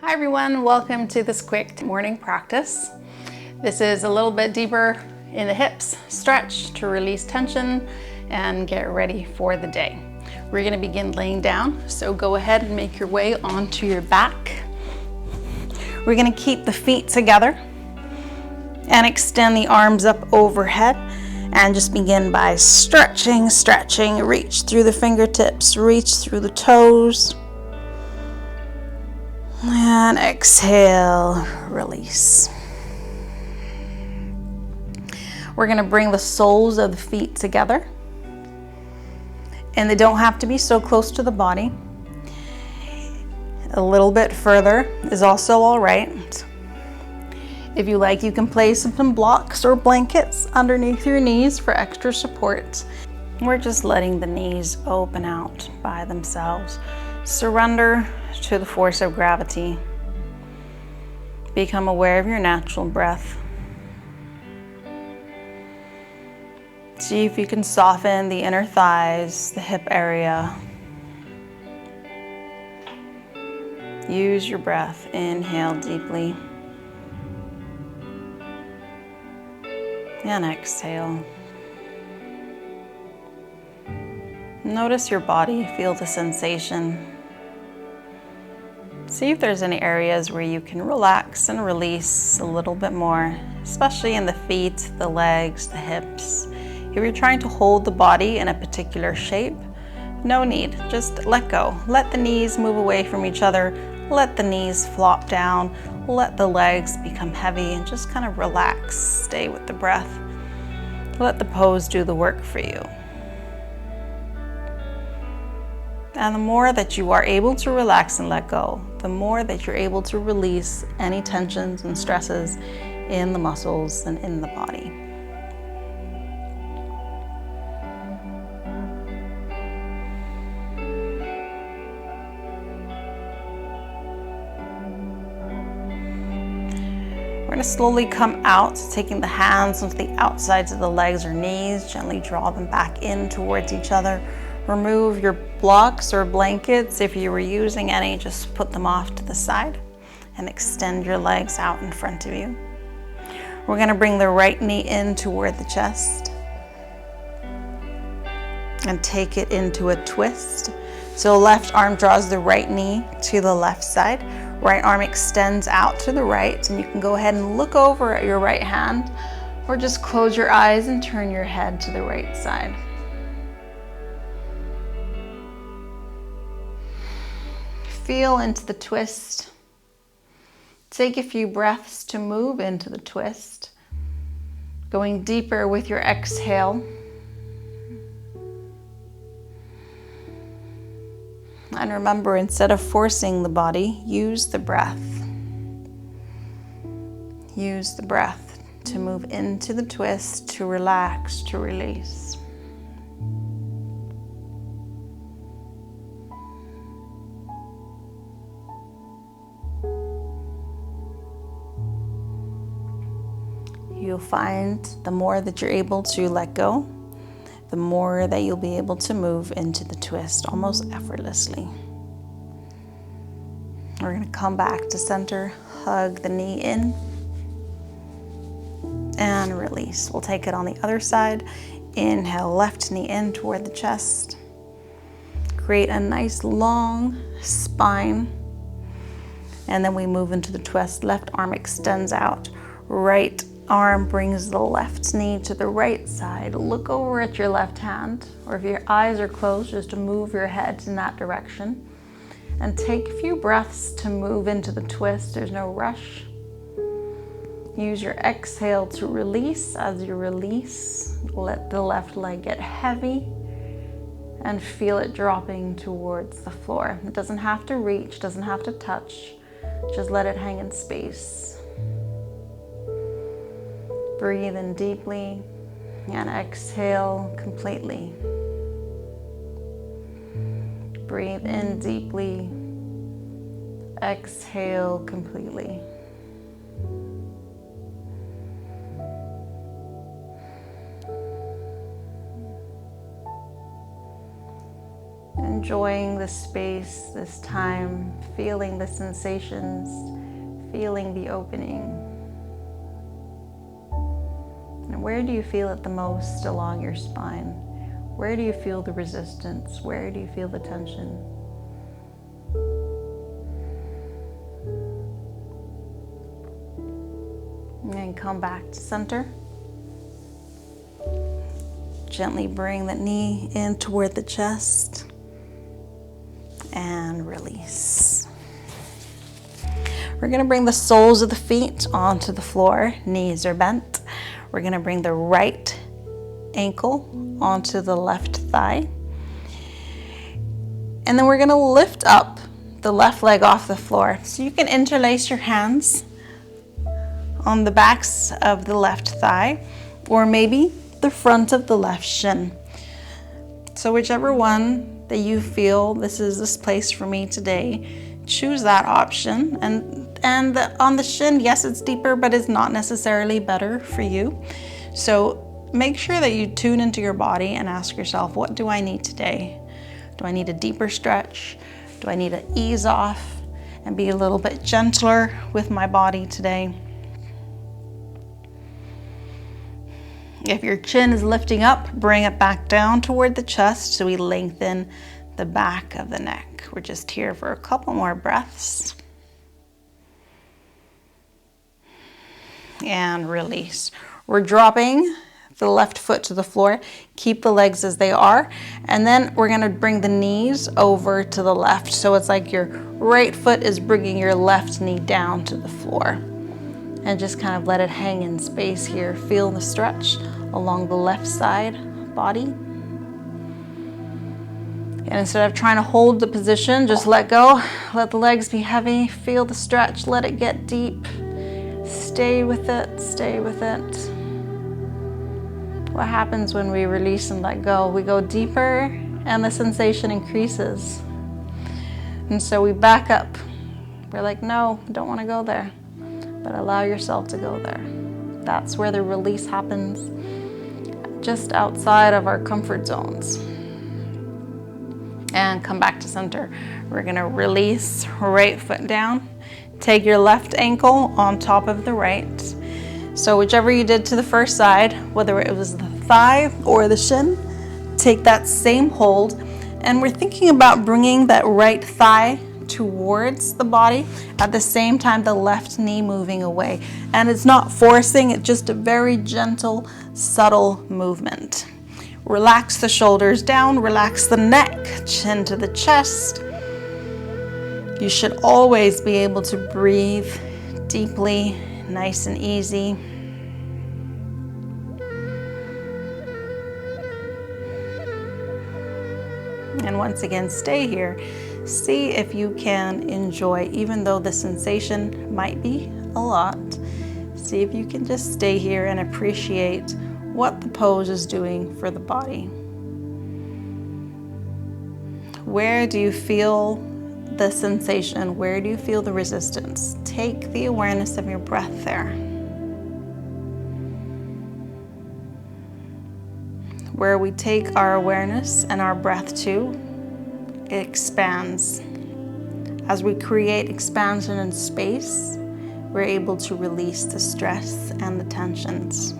Hi everyone, welcome to this quick morning practice. This is a little bit deeper in the hips, stretch to release tension and get ready for the day. We're gonna begin laying down, so go ahead and make your way onto your back. We're gonna keep the feet together and extend the arms up overhead and just begin by stretching, reach through the fingertips, reach through the toes. And exhale, release. We're gonna bring the soles of the feet together. And they don't have to be so close to the body. A little bit further is also all right. If you like, you can place some blocks or blankets underneath your knees for extra support. We're just letting the knees open out by themselves. Surrender to the force of gravity. Become aware of your natural breath. See if you can soften the inner thighs, the hip area. Use your breath. Inhale deeply. And exhale. Notice your body, feel the sensation. See if there's any areas where you can relax and release a little bit more, especially in the feet, the legs, the hips. If you're trying to hold the body in a particular shape, no need, just let go. Let the knees move away from each other, let the knees flop down, let the legs become heavy and just kind of relax, stay with the breath. Let the pose do the work for you. And the more that you are able to relax and let go, the more that you're able to release any tensions and stresses in the muscles and in the body. We're going to slowly come out, taking the hands onto the outsides of the legs or knees, gently draw them back in towards each other. Remove your blocks or blankets. If you were using any, just put them off to the side and extend your legs out in front of you. We're going to bring the right knee in toward the chest and take it into a twist. So left arm draws the right knee to the left side. Right arm extends out to the right, and you can go ahead and look over at your right hand or just close your eyes and turn your head to the right side. Feel into the twist. Take a few breaths to move into the twist, going deeper with your exhale. And remember, instead of forcing the body, use the breath. Use the breath to move into the twist, to relax, to release. You'll find the more that you're able to let go, the more that you'll be able to move into the twist almost effortlessly. We're going to come back to center, hug the knee in, and release. We'll take it on the other side. Inhale, left knee in toward the chest. Create a nice long spine. And then we move into the twist. Left arm extends out, right arm brings the left knee to the right side. Look over at your left hand, or if your eyes are closed, just to move your head in that direction. And take a few breaths to move into the twist. There's no rush. Use your exhale to release. As you release, let the left leg get heavy and feel it dropping towards the floor. It doesn't have to reach, doesn't have to touch. Just let it hang in space. Breathe in deeply and exhale completely. Breathe in deeply, exhale completely. And enjoying the space, this time, feeling the sensations, feeling the opening. And where do you feel it the most along your spine? Where do you feel the resistance? Where do you feel the tension? And then come back to center. Gently bring the knee in toward the chest and release. We're going to bring the soles of the feet onto the floor. Knees are bent. We're going to bring the right ankle onto the left thigh. And then we're going to lift up the left leg off the floor. So you can interlace your hands on the backs of the left thigh, or maybe the front of the left shin. So whichever one that you feel, this is this place for me today, choose that option. And on the shin, yes, it's deeper, but it's not necessarily better for you. So make sure that you tune into your body and ask yourself, what do I need today? Do I need a deeper stretch? Do I need to ease off and be a little bit gentler with my body today? If your chin is lifting up, bring it back down toward the chest so we lengthen the back of the neck. We're just here for a couple more breaths. And release. We're dropping the left foot to the floor. Keep the legs as they are. And then we're gonna bring the knees over to the left. So it's like your right foot is bringing your left knee down to the floor. And just kind of let it hang in space here. Feel the stretch along the left side body. And instead of trying to hold the position, just let go. Let the legs be heavy. Feel the stretch. Let it get deep. Stay with it. Stay with it. What happens when we release and let go? We go deeper and the sensation increases. And so we back up. We're like, no, don't want to go there. But allow yourself to go there. That's where the release happens, just outside of our comfort zones. And come back to center. We're gonna release, right foot down. Take your left ankle on top of the right. So whichever you did to the first side, whether it was the thigh or the shin, take that same hold. And we're thinking about bringing that right thigh towards the body, at the same time the left knee moving away. And it's not forcing, it's just a very gentle, subtle movement. Relax the shoulders down, relax the neck, chin to the chest. You should always be able to breathe deeply, nice and easy. And once again, stay here. See if you can enjoy, even though the sensation might be a lot, see if you can just stay here and appreciate what the pose is doing for the body. Where do you feel the sensation? Where do you feel the resistance? Take the awareness of your breath there. Where we take our awareness and our breath to, it expands. As we create expansion in space, we're able to release the stress and the tensions.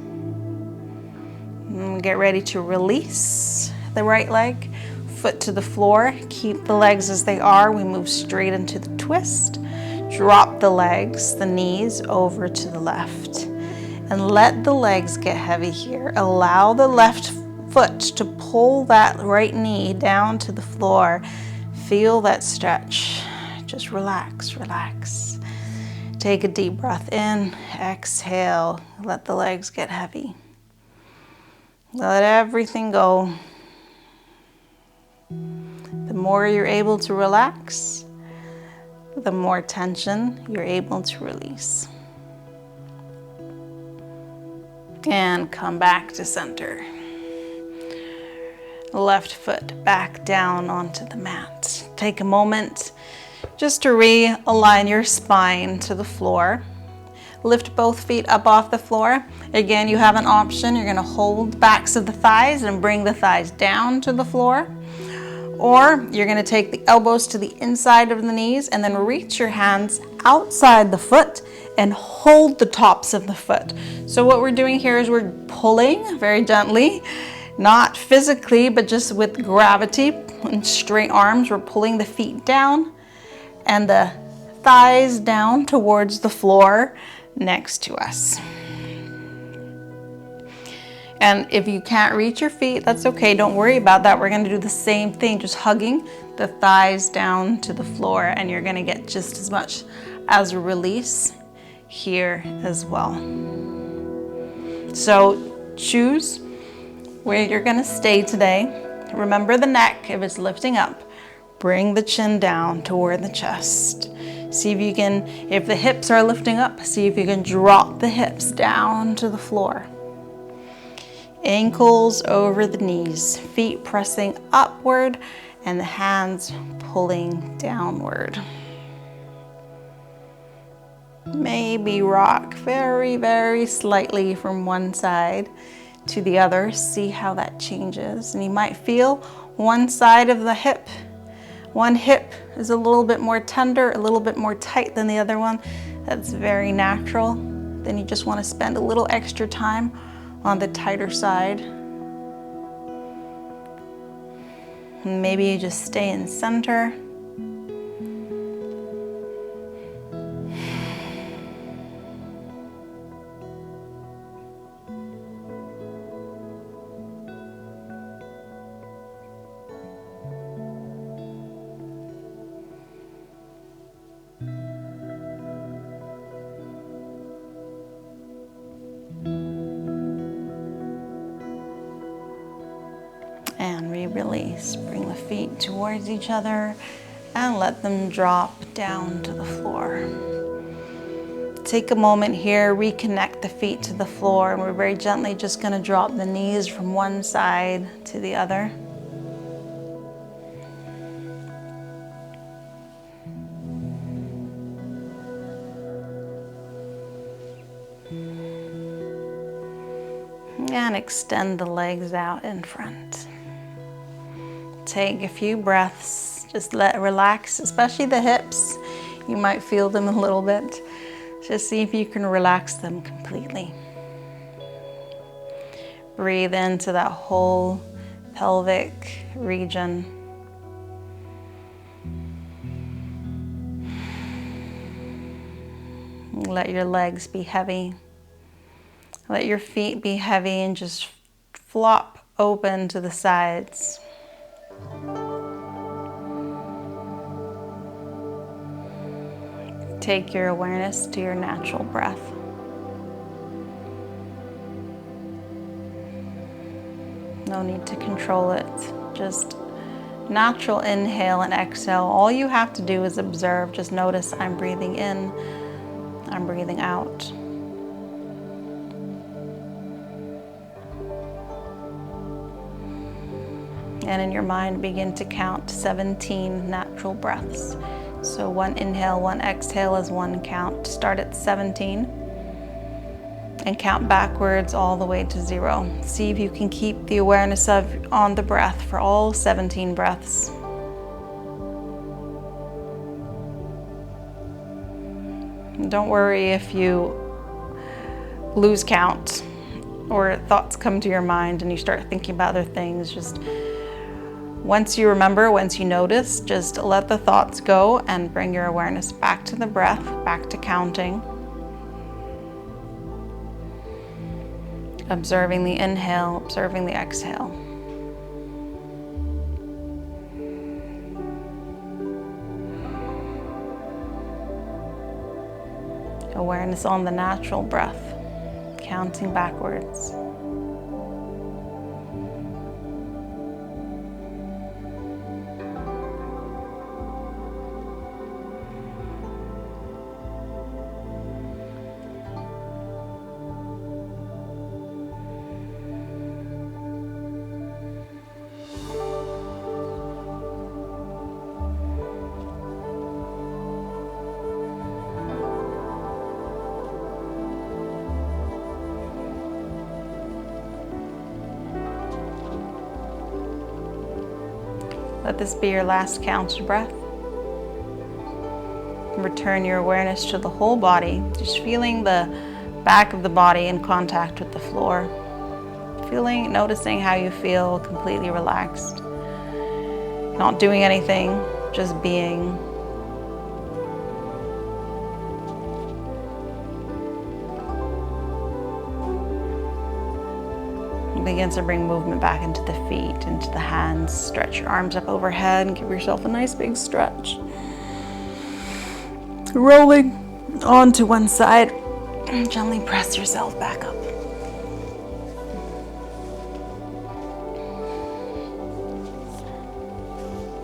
And we get ready to release the right leg, foot to the floor. Keep the legs as they are. We move straight into the twist. Drop the legs, the knees over to the left. And let the legs get heavy here. Allow the left foot to pull that right knee down to the floor. Feel that stretch. Just relax, relax. Take a deep breath in, exhale. Let the legs get heavy. Let everything go. The more you're able to relax, the more tension you're able to release. And come back to center. Left foot back down onto the mat. Take a moment just to realign your spine to the floor. Lift both feet up off the floor. Again, you have an option. You're going to hold the backs of the thighs and bring the thighs down to the floor. Or you're gonna take the elbows to the inside of the knees and then reach your hands outside the foot and hold the tops of the foot. So what we're doing here is we're pulling very gently, not physically, but just with gravity and straight arms. We're pulling the feet down and the thighs down towards the floor next to us. And if you can't reach your feet, that's okay, don't worry about that. We're gonna do the same thing, just hugging the thighs down to the floor, and you're gonna get just as much as a release here as well. So choose where you're gonna stay today. Remember the neck, if it's lifting up, bring the chin down toward the chest. See if you can, if the hips are lifting up, see if you can drop the hips down to the floor. Ankles over the knees, feet pressing upward and the hands pulling downward. Maybe rock very, very slightly from one side to the other. See how that changes. And you might feel one side of the hip. One hip is a little bit more tender, a little bit more tight than the other one. That's very natural. Then you just want to spend a little extra time on the tighter side. Maybe you just stay in center. And re-release. Bring the feet towards each other and let them drop down to the floor. Take a moment here, reconnect the feet to the floor, and we're very gently just going to drop the knees from one side to the other. And extend the legs out in front. Take a few breaths, just relax, especially the hips. You might feel them a little bit. Just see if you can relax them completely. Breathe into that whole pelvic region. Let your legs be heavy. Let your feet be heavy and just flop open to the sides. Take your awareness to your natural breath. No need to control it. Just natural inhale and exhale. All you have to do is observe. Just notice I'm breathing in, I'm breathing out. And in your mind, begin to count 17 natural breaths. So one inhale, one exhale is one count. Start at 17 and count backwards all the way to 0. See if you can keep the awareness on the breath for all 17 breaths. And don't worry if you lose count or thoughts come to your mind and you start thinking about other things. Just once you remember, once you notice, just let the thoughts go and bring your awareness back to the breath, back to counting. Observing the inhale, observing the exhale. Awareness on the natural breath, counting backwards. Let this be your last counted breath. Return your awareness to the whole body, just feeling the back of the body in contact with the floor. Noticing how you feel completely relaxed. Not doing anything, just being. Begin to bring movement back into the feet, into the hands. Stretch your arms up overhead and give yourself a nice big stretch. Rolling onto one side, and gently press yourself back up.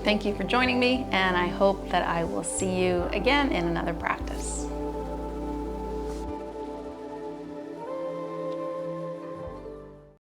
Thank you for joining me, and I hope that I will see you again in another practice.